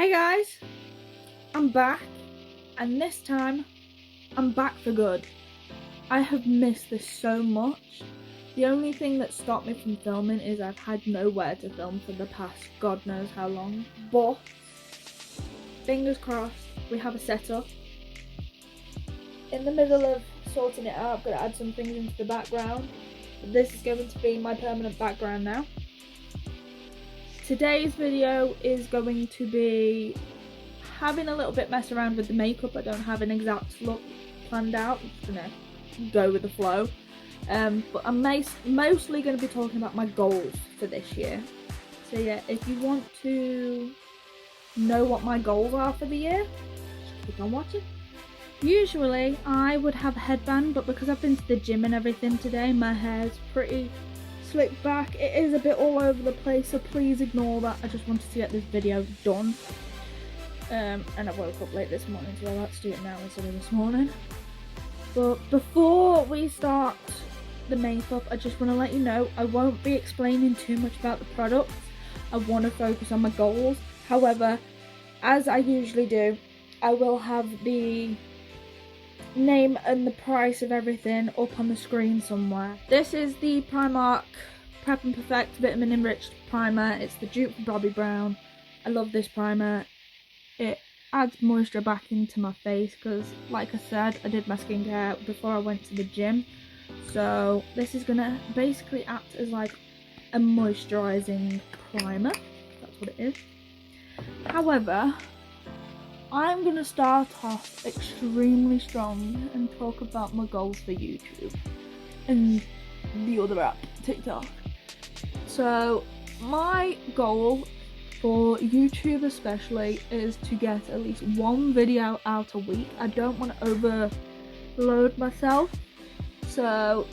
Hey guys, I'm back, and this time I'm back for good. I have missed this so much. The only thing that stopped me from filming is I've had nowhere to film for the past God knows how long. But fingers crossed, we have a setup. In the middle of sorting it out, I'm going to add some things into the background. This is going to be my permanent background now. Today's video is going to be having a little bit mess around with the makeup. I don't have an exact look planned out. I'm just gonna go with the flow. But I'm mostly going to be talking about my goals for this year. So yeah, if you want to know what my goals are for the year, just keep on watching. Usually I would have a headband, but because I've been to the gym and everything today, my hair's pretty slicked back. It is a bit all over the place, so please ignore that. I just wanted to get this video done. And I woke up late this morning, so I had to do it now instead of this morning. But before we start the makeup, I just want to let you know I won't be explaining too much about the products. I want to focus on my goals. However, as I usually do, I will have the name and the price of everything up on the screen somewhere. This is the Primark Prep and Perfect Vitamin Enriched Primer. It's the dupe for Bobbi Brown. I love this primer. It adds moisture back into my face because, like I said, I did my skincare before I went to the gym. So this is gonna basically act as like a moisturising primer. That's what it is. However, I'm going to start off extremely strong and talk about my goals for YouTube and the other app, TikTok. So my goal for YouTube especially is to get at least one video out a week. I don't want to overload myself, so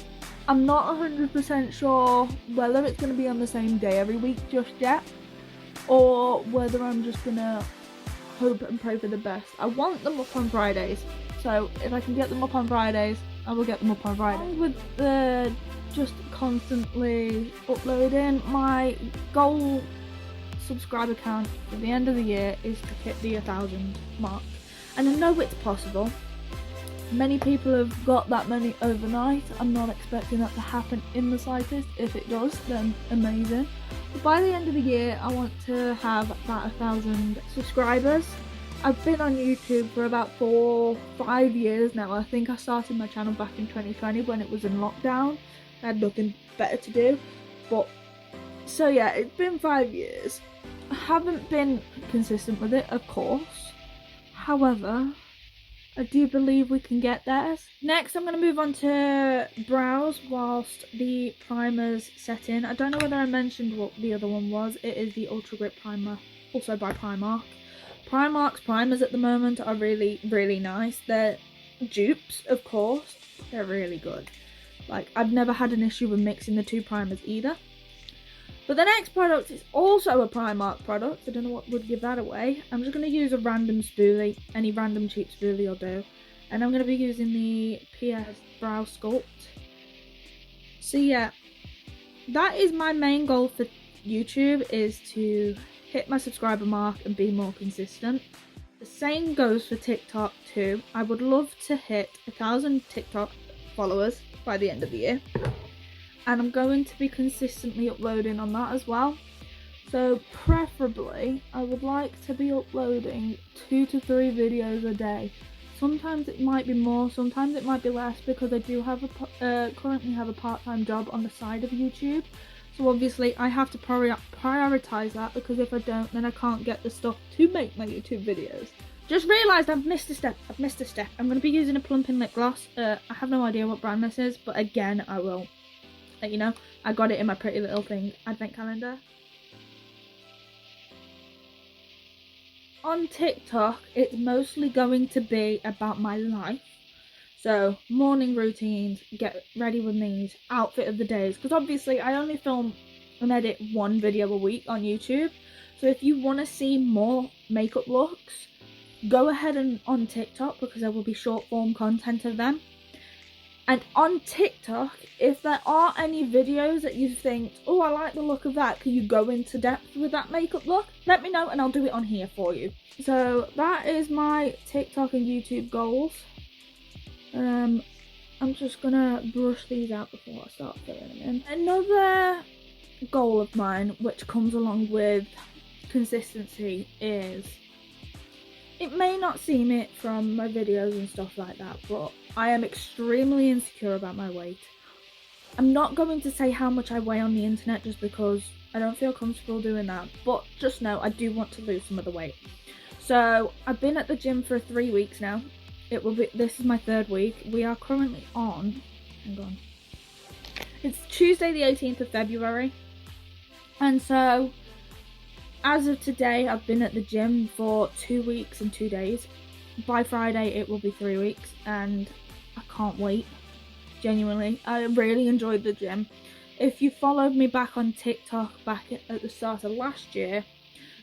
I'm not 100% sure whether it's going to be on the same day every week just yet, or whether I'm just going to hope and pray for the best. I want them up on Fridays, so if I can get them up on Fridays, I will get them up on Fridays. With the just constantly uploading, my goal subscriber count at the end of the year is to hit the 1,000 mark, and I know it's possible. Many people have got that many overnight. I'm not expecting that to happen in the slightest. If it does, then amazing. But by the end of the year, I want to have about 1,000 subscribers. I've been on YouTube for about 4-5 years now. I think I started my channel back in 2020 when it was in lockdown. I had nothing better to do. But so yeah, it's been 5 years. I haven't been consistent with it, of course. However, I do believe we can get there. Next, I'm going to move on to brows whilst the primers set in. I don't know whether I mentioned what the other one was. It is the Ultra Grip Primer, also by Primark. Primark's primers at the moment are really, really nice. They're dupes, of course. They're really good. Like, I've never had an issue with mixing the two primers either. But the next product is also a Primark product. I don't know what would give that away. I'm just going to use a random spoolie. Any random cheap spoolie will do. And I'm going to be using the PS Brow Sculpt. So yeah, that is my main goal for YouTube, is to hit my subscriber mark and be more consistent. The same goes for TikTok too. I would love to hit 1,000 TikTok followers by the end of the year. And I'm going to be consistently uploading on that as well. So preferably, I would like to be uploading 2 to 3 videos a day. Sometimes it might be more, sometimes it might be less, because I do have currently have a part-time job on the side of YouTube. So obviously I have to prioritize that, because if I don't, then I can't get the stuff to make my YouTube videos. Just realised I've missed a step. I'm going to be using a plumping lip gloss. I have no idea what brand this is, but again, I will let you know. I got it in my Pretty Little Thing advent calendar. On TikTok, it's mostly going to be about my life. So morning routines, get ready with me, outfit of the days, because obviously I only film and edit 1 video a week on YouTube. So if you want to see more makeup looks, go ahead and on TikTok, because there will be short form content of them. And on TikTok, if there are any videos that you think, oh, I like the look of that, can you go into depth with that makeup look? Let me know and I'll do it on here for you. So that is my TikTok and YouTube goals. I'm just gonna brush these out before I start filling in. Another goal of mine, which comes along with consistency, is, it may not seem it from my videos and stuff like that, but I am extremely insecure about my weight. I'm not going to say how much I weigh on the internet just because I don't feel comfortable doing that, but just know I do want to lose some of the weight. So I've been at the gym for 3 weeks now. This is my 3rd week. We are currently on, hang on, it's Tuesday the 18th of February, and so as of today I've been at the gym for 2 weeks and 2 days. By Friday it will be 3 weeks and I can't wait. Genuinely, I really enjoyed the gym. If you followed me back on TikTok back at the start of last year,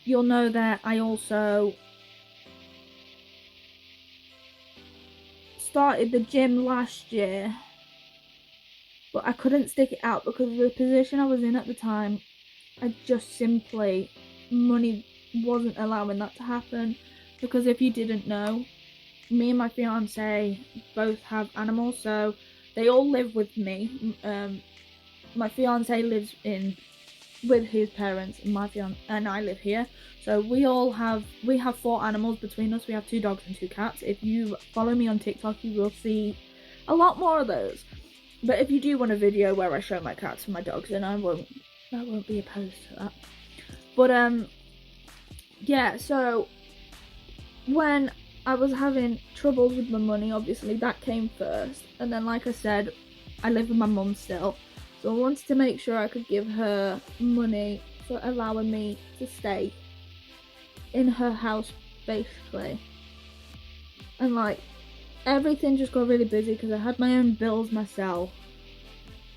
you'll know that I also started the gym last year, but I couldn't stick it out because of the position I was in at the time. I just simply, money wasn't allowing that to happen. Because if you didn't know, me and my fiance both have animals, so they all live with me. My fiance lives with his parents, and I live here. So we have 4 animals between us. We have 2 dogs and 2 cats. If you follow me on TikTok, you will see a lot more of those. But if you do want a video where I show my cats and my dogs, then I won't be opposed to that. But yeah, so when I was having troubles with my money, obviously that came first, and then like I said, I live with my mum still, so I wanted to make sure I could give her money for allowing me to stay in her house basically. And like, everything just got really busy because I had my own bills myself,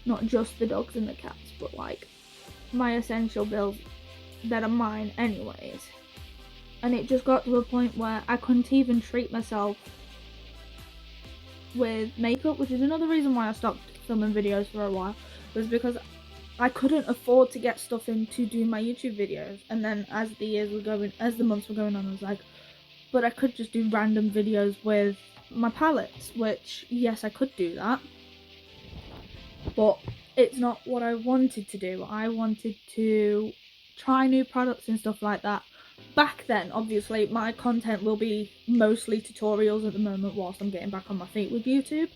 not just the dogs and the cats, but like my essential bills that are mine anyways. And it just got to a point where I couldn't even treat myself with makeup, which is another reason why I stopped filming videos for a while, was because I couldn't afford to get stuff in to do my YouTube videos. And then as the months were going on, I was like, but I could just do random videos with my palettes, which yes, I could do that, but it's not what I wanted to do. I wanted to try new products and stuff like that. Back then, obviously, my content will be mostly tutorials at the moment whilst I'm getting back on my feet with YouTube.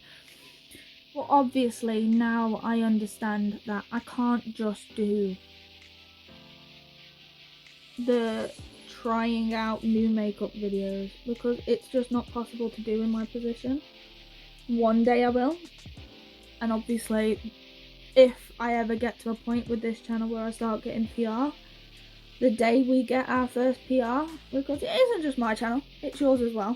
But obviously, now I understand that I can't just do the trying out new makeup videos because it's just not possible to do in my position. One day I will, and obviously, if I ever get to a point with this channel where I start getting PR, the day we get our first PR, because it isn't just my channel, it's yours as well.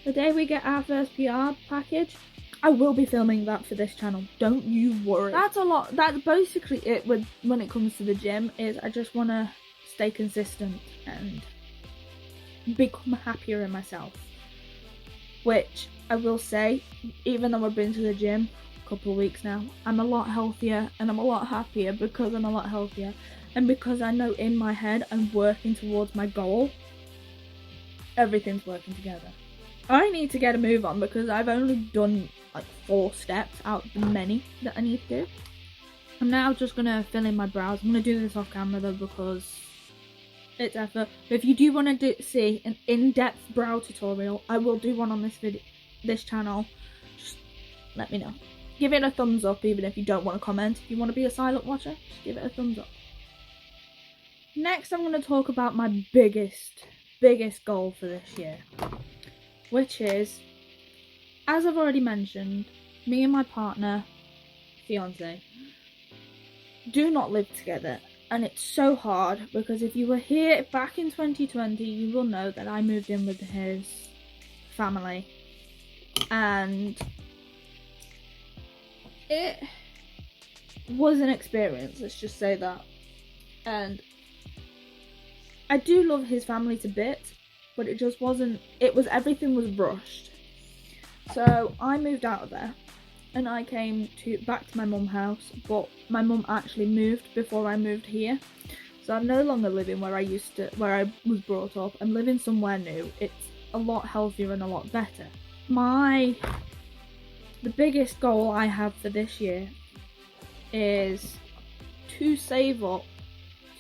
The day we get our first PR package, I will be filming that for this channel. Don't you worry. That's basically it when it comes to the gym, is I just want to stay consistent and become happier in myself. Which I will say, even though I've been to the gym a couple of weeks now, I'm a lot healthier and I'm a lot happier because I'm a lot healthier. And because I know in my head I'm working towards my goal, everything's working together. I need to get a move on because I've only done like 4 steps out of the many that I need to do. I'm now just going to fill in my brows. I'm going to do this off camera though because it's effort. But if you do want to see an in-depth brow tutorial, I will do one on this channel. Just let me know. Give it a thumbs up even if you don't want to comment. If you want to be a silent watcher, just give it a thumbs up. Next, I'm going to talk about my biggest goal for this year, which is, as I've already mentioned, me and my partner, fiance, do not live together. And it's so hard because if you were here back in 2020, you will know that I moved in with his family. And it was an experience, let's just say that. And I do love his family to bits, but it just wasn't, everything was rushed. So I moved out of there and I came back to my mum's house, but my mum actually moved before I moved here. So I'm no longer living where I was brought up. I'm living somewhere new. It's a lot healthier and a lot better. The biggest goal I have for this year is to save up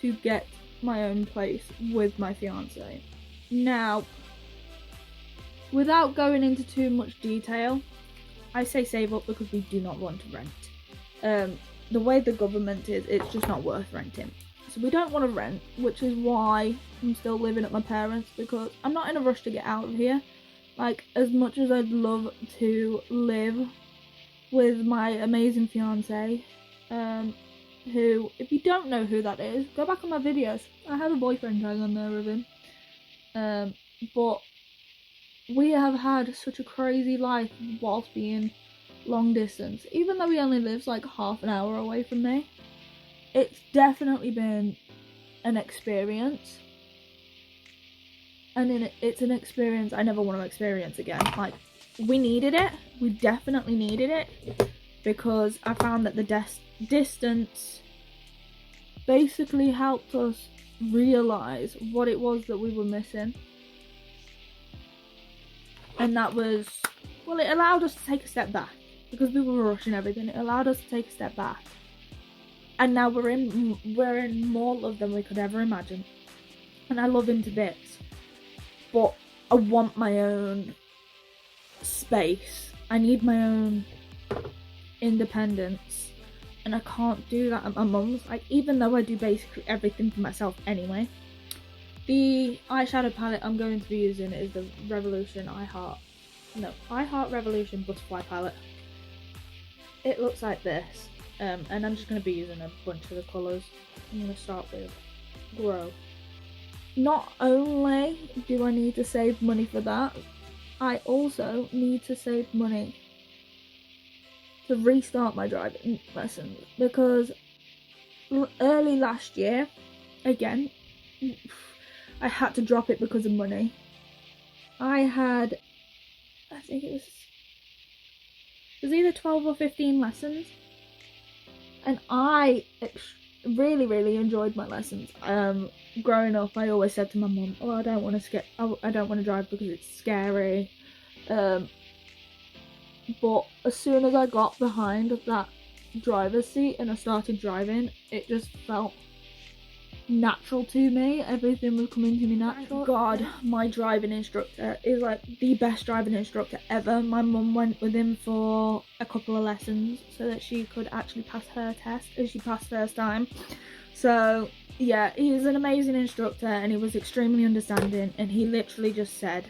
to get my own place with my fiance. Now, without going into too much detail, I say save up because we do not want to rent. The way the government is, it's just not worth renting. So we don't want to rent, which is why I'm still living at my parents', because I'm not in a rush to get out of here. Like, as much as I'd love to live with my amazing fiance, who, if you don't know who that is, go back on my videos. I have a boyfriend tag on there with him. But we have had such a crazy life whilst being long distance. Even though he only lives like half an hour away from me, it's definitely been an experience. And it's an experience I never want to experience again. Like, we needed it. We definitely needed it. Because I found that the distance basically helped us realise what it was that we were missing. And that was, well, it allowed us to take a step back. Because we were rushing everything, it allowed us to take a step back. And now we're in more love than we could ever imagine. And I love him to bits. But I want my own space. I need my own independence. And I can't do that at my mum's. Like, even though I do basically everything for myself anyway. The eyeshadow palette I'm going to be using is the I Heart Revolution Butterfly palette. It looks like this. And I'm just going to be using a bunch of the colours. I'm going to start with Grow. Not only do I need to save money for that, I also need to save money to restart my driving lessons, because early last year, again, I had to drop it because of money. I think it was either 12 or 15 lessons, and I really, really enjoyed my lessons. Growing up, I always said to my mum, "Oh, I don't want to drive because it's scary." But as soon as I got behind that driver's seat and I started driving, it just felt natural to me. Everything was coming to me natural. God, my driving instructor is like the best driving instructor ever. My mum went with him for a couple of lessons so that she could actually pass her test, as she passed first time. So yeah, he's an amazing instructor, and he was extremely understanding, and he literally just said,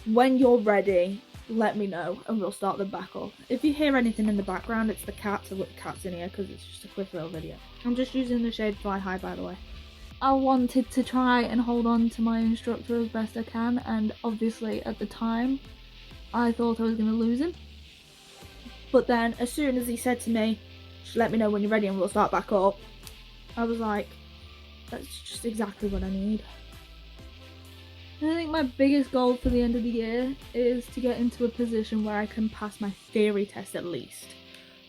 "When you're ready, let me know and we'll start them back up." If you hear anything in the background, it's the cats. I've got the cats in here because it's just a quick little video. I'm just using the shade Fly High, by the way. I wanted to try and hold on to my instructor as best I can, and obviously at the time I thought I was going to lose him. But then as soon as he said to me, "Just let me know when you're ready and we'll start back up," I was like, that's just exactly what I need. I think my biggest goal for the end of the year is to get into a position where I can pass my theory test at least.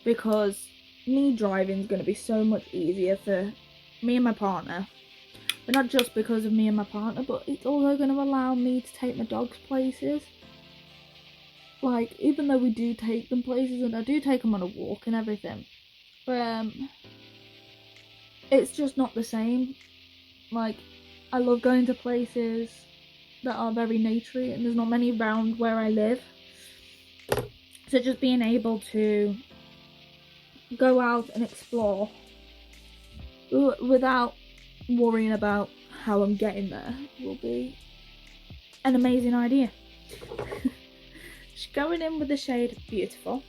Because me driving is going to be so much easier for me and my partner. But not just because of me and my partner, but it's also going to allow me to take my dogs places. Like, even though we do take them places, and I do take them on a walk and everything, it's just not the same. Like, I love going to places that are very naturey, and there's not many around where I live. So just being able to go out and explore without worrying about how I'm getting there will be an amazing idea. Just going in with the shade Beautiful.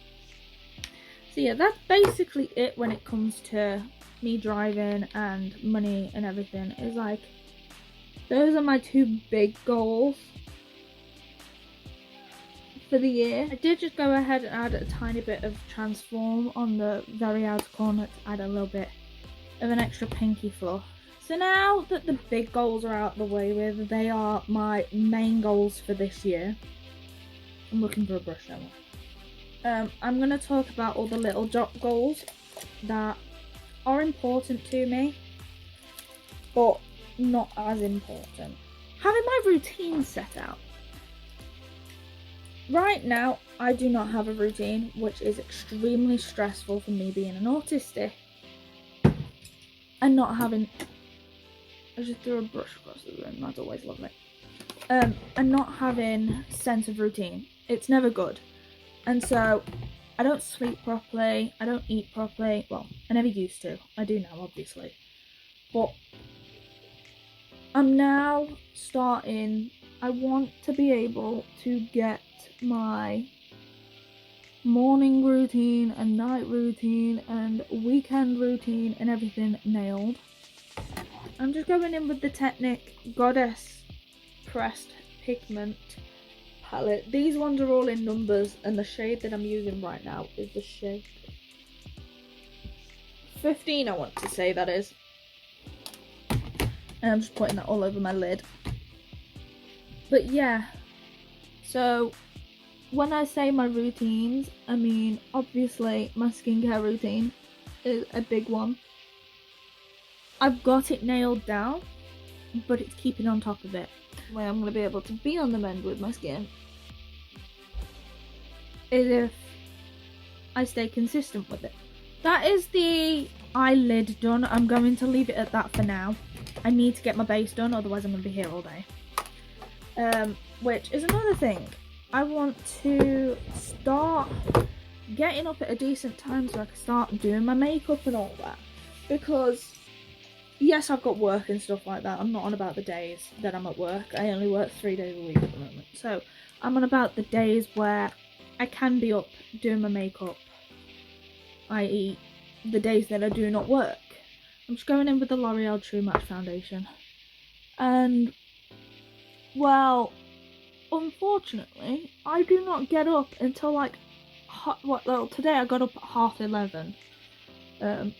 So yeah, that's basically it when it comes to me driving and money and everything. Is like, those are my two big goals for the year. I did just go ahead and add a tiny bit of Transform on the very outer corner to add a little bit of an extra pinky fluff. So now that the big goals are out of the way with, they are my main goals for this year. I'm looking for a brush now. I'm going to talk about all the little job goals that are important to me, but not as important. Having my routine set out. Right now, I do not have a routine, which is extremely stressful for me being an autistic and not having. I just threw a brush across the room. That's always lovely. And not having sense of routine. It's never good, and so I don't sleep properly. I don't eat properly. Well, I never used to. I do now, obviously, but I'm now starting. I want to be able to get my morning routine and night routine and weekend routine and everything nailed. I'm just going in with the Technic Goddess Pressed Pigment palette. These ones are all in numbers, and the shade that I'm using right now is the shade 15, I want to say that is. And I'm just putting that all over my lid. But yeah, so when I say my routines, I mean obviously my skincare routine is a big one. I've got it nailed down, but it's keeping on top of it. Where I'm going to be able to be on the mend with my skin is if I stay consistent with it. That is the eyelid done. I'm going to leave it at that for now. I need to get my base done, otherwise I'm going to be here all day. Which is another thing. I want to start getting up at a decent time so I can start doing my makeup and all that. Because, yes, I've got work and stuff like that. I'm not on about the days that I'm at work. I only work 3 days a week at the moment. So, I'm on about the days where I can be up doing my makeup. I.e., the days that I do not work. I'm just going in with the L'Oreal True Match Foundation. And, well, unfortunately, I do not get up until like, today I got up at 11:30.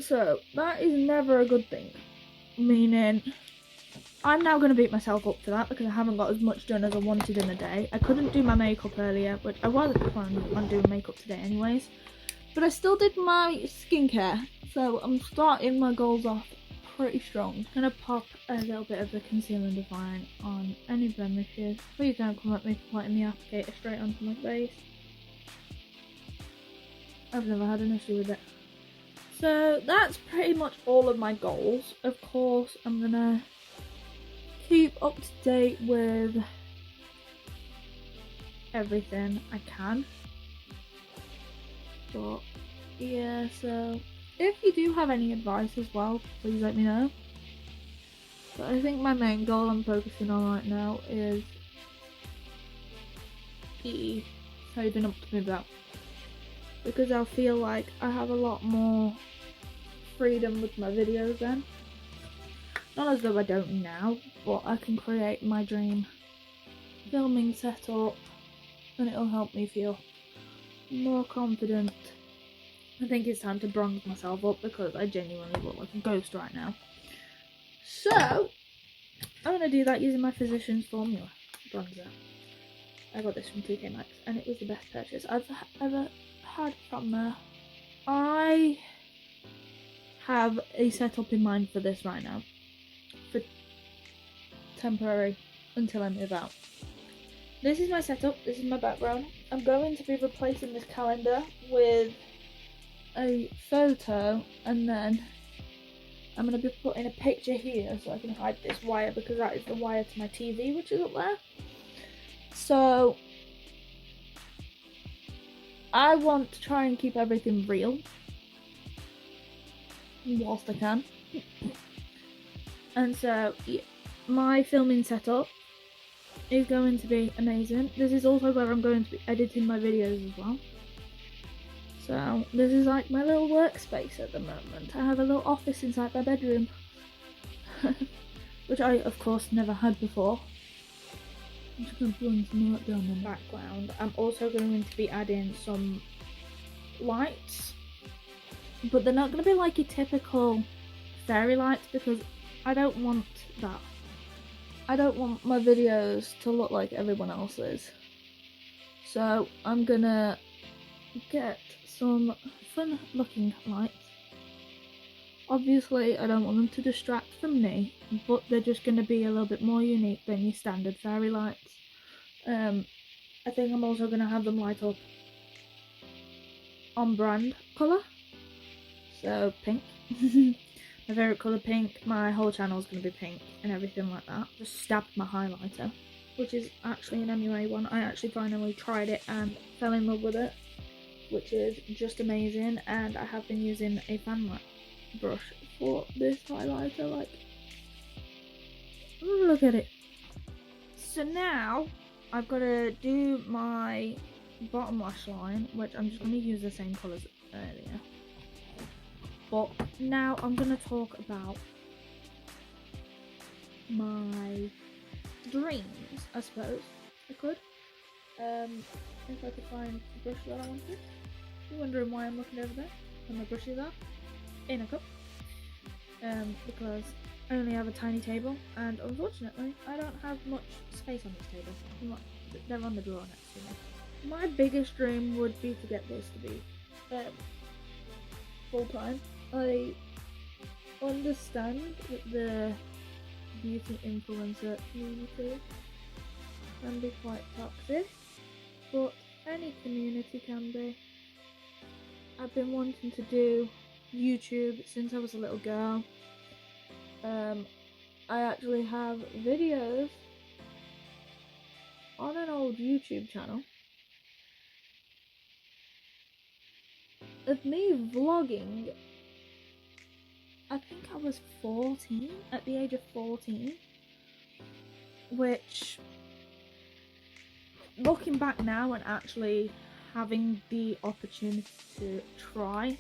So, that is never a good thing. Meaning, I'm now going to beat myself up for that because I haven't got as much done as I wanted in a day. I couldn't do my makeup earlier, but I wasn't planning on doing makeup today anyways. But I still did my skincare, so I'm starting my goals off pretty strong. I'm going to pop a little bit of the Conceal and Define on any blemishes. Please don't come at me for putting the applicator straight onto my face. I've never had an issue with it. So that's pretty much all of my goals. Of course, I'm going to keep up to date with everything I can. But yeah, so if you do have any advice as well, please let me know. But I think my main goal I'm focusing on right now is saving up to move out. Because I feel like I have a lot more freedom with my videos then. Not as though I don't now, but I can create my dream filming setup and it'll help me feel more confident. I think it's time to bronze myself up because I genuinely look like a ghost right now. So, I'm going to do that using my Physicians Formula bronzer. I got this from TK Maxx and it was the best purchase I've ever had from there. I have a setup in mind for this right now. For temporary until I move out. This is my setup, this is my background. I'm going to be replacing this calendar with a photo and then I'm going to be putting a picture here so I can hide this wire because that is the wire to my TV which is up there. So I want to try and keep everything real whilst I can. And so yeah, my filming setup is going to be amazing. This is also where I'm going to be editing my videos as well. So this is like my little workspace at the moment. I have a little office inside my bedroom. Which I of course never had before. I'm just going to bring some light down in the background. I'm also going to be adding some lights. But they're not going to be like your typical fairy lights because I don't want that. I don't want my videos to look like everyone else's. So I'm gonna get some fun looking lights. Obviously I don't want them to distract from me, but they're just gonna be a little bit more unique than your standard fairy lights. I think I'm also gonna have them light up on brand colour, so pink. My favourite colour, pink. My whole channel is going to be pink and everything like that. Just stabbed my highlighter, which is actually an MUA one. I actually finally tried it and fell in love with it, which is just amazing. And I have been using a fan brush for this highlighter. Like, look at it. So now I've got to do my bottom lash line, which I'm just going to use the same colours earlier. But now I'm going to talk about my dreams, I suppose. I could. If I could find the brush that I wanted. You're wondering why I'm looking over there and my brushes are in a cup. Because I only have a tiny table, and unfortunately I don't have much space on this table. They're on the drawer next to me. My biggest dream would be to get this to be full time. I understand that the beauty influencer community can be quite toxic, but any community can be. I've been wanting to do YouTube since I was a little girl. I actually have videos on an old YouTube channel of me vlogging. I think I was 14, at the age of 14, which, looking back now and actually having the opportunity to try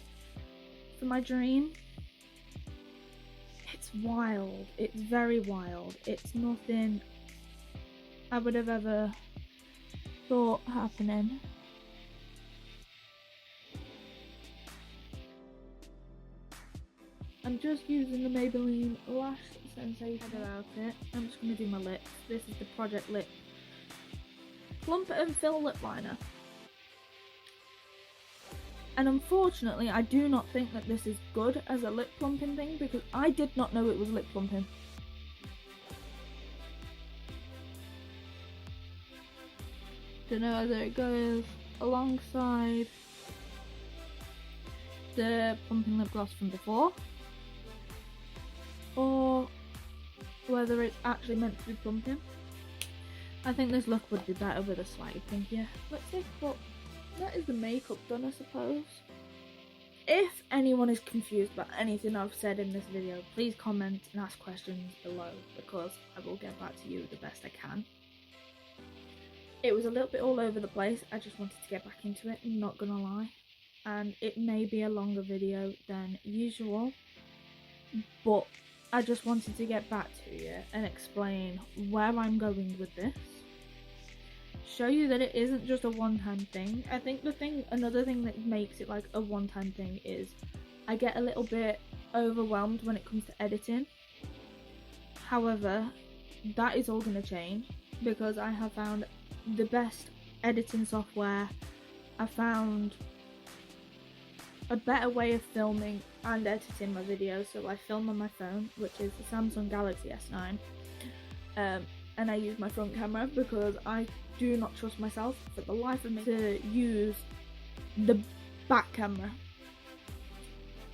for my dream, it's wild. It's very wild. It's nothing I would have ever thought happening. I'm just using the Maybelline Lash Sensation about it. I'm just going to do my lips. This is the Project Lip Plump and Fill Lip Liner. And unfortunately, I do not think that this is good as a lip plumping thing, because I did not know it was lip plumping. Don't know whether it goes alongside the plumping lip gloss from before, or whether it's actually meant to be plumping. I think this look would be better with a slightly pinkier lipstick, but that is the makeup done, I suppose. If anyone is confused about anything I've said in this video, please comment and ask questions below, because I will get back to you the best I can. It was a little bit all over the place. I just wanted to get back into it, I'm not gonna lie. And it may be a longer video than usual, but I just wanted to get back to you and explain where I'm going with this. Show you that it isn't just a one-time thing. I think another thing that makes it like a one-time thing is I get a little bit overwhelmed when it comes to editing. However, that is all going to change because I have found the best editing software. I found a better way of filming and editing my videos. So I film on my phone, which is the Samsung Galaxy S9, and I use my front camera because I do not trust myself for the life of me to use the back camera.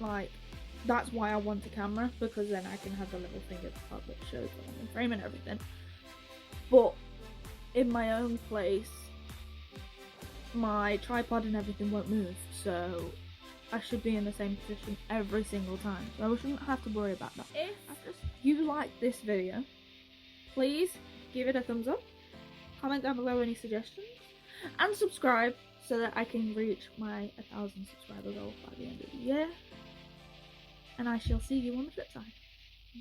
Like, that's why I want a camera, because then I can have the little thing at the top that shows when I'm in frame and everything. But in my own place, my tripod and everything won't move, so I should be in the same position every single time, so I shouldn't have to worry about that. If you like this video, please give it a thumbs up, comment down below any suggestions, and subscribe so that I can reach my 1,000 subscriber goal by the end of the year. And I shall see you on the flip side.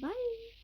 Bye!